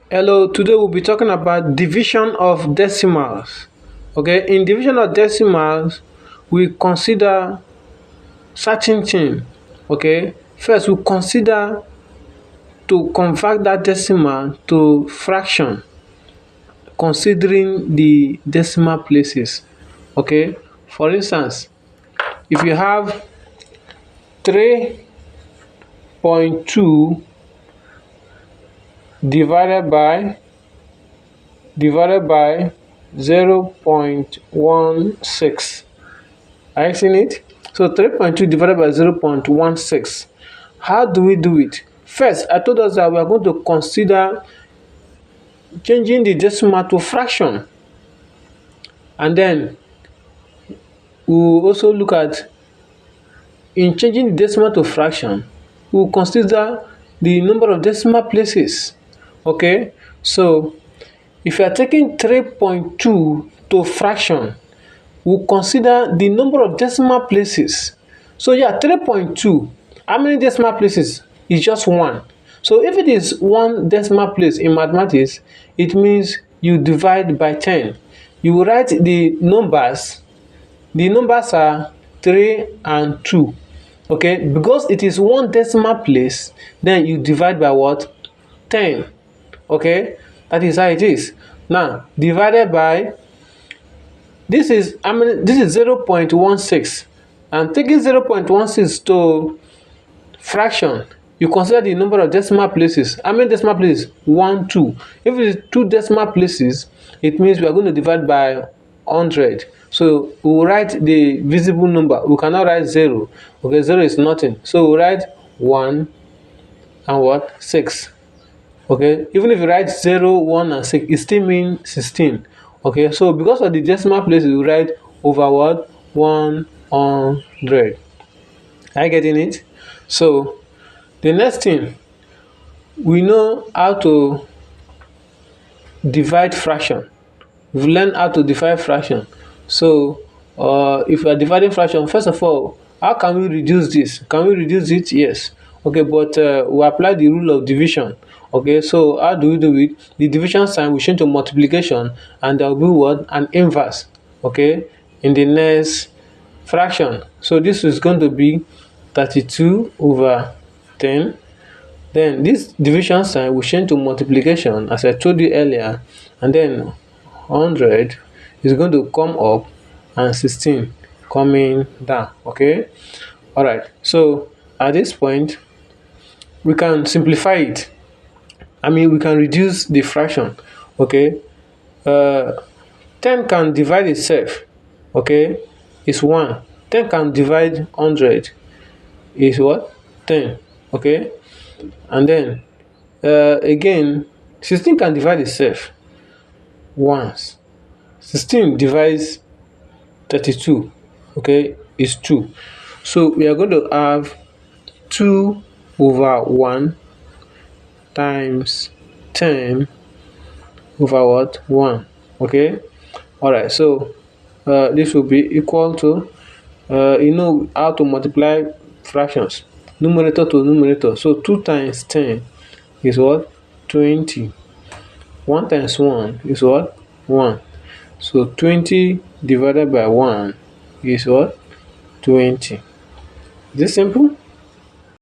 Hello, today we'll be talking about division of decimals. Okay, in division of decimals, we consider certain thing. Okay, first we consider to convert that decimal to fraction, considering the decimal places. Okay, for instance, if you have 3.2 divided by 0.16. Are you seeing it? So 3.2 divided by 0.16. How do we do it? First, I told us that we are going to consider changing the decimal to fraction. And then we'll also look at, in changing the decimal to fraction, we'll consider the number of decimal places. Okay, so if you are taking 3.2 to fraction, we'll consider the number of decimal places. So yeah, 3.2, how many decimal places? Is just one. So if it is one decimal place in mathematics, it means you divide by 10. You will write the numbers. The numbers are 3 and 2. Okay, because it is one decimal place, then you divide by what? 10. Okay, that is how it is. Now divided by, this is, I mean, this is 0.16, and taking 0.16 to fraction, you consider the number of decimal places. How many decimal places? 1, 2. If it is 2 decimal places, it means we are going to divide by 100. So we will write the visible number. We cannot write 0. Okay, 0 is nothing. So we will write 1 and what? 6. Okay, even if you write 0, 1 and 6, it still means 16. Okay, so because of the decimal places, you write over what? 100. Are you getting it? So the next thing, we know how to divide fraction. We've learned how to divide fraction. So if we are dividing fraction, first of all, how can we reduce this? Can we reduce it? Yes. Okay, but we apply the rule of division. Okay, so how do we do it? The division sign will change to multiplication, and there will be what? An inverse. Okay, in the next fraction. So this is going to be 32 over 10. Then this division sign will change to multiplication, as I told you earlier, and then 100 is going to come up and 16 coming down. Okay, all right. So at this point, we can simplify it. I mean, we can reduce the fraction. Okay, 10 can divide itself. Okay, it's 1. 10 can divide 100 is what? 10. Okay, and then again, 16 can divide itself once. 16 divides 32. Okay, is 2. So we are going to have 2 over 1 times 10 over what? 1. Okay, all right. So this will be equal to, you know how to multiply fractions, numerator to numerator. So 2 times 10 is what? 20. 1 times 1 is what? 1. So 20 divided by 1 is what? 20. Is this simple?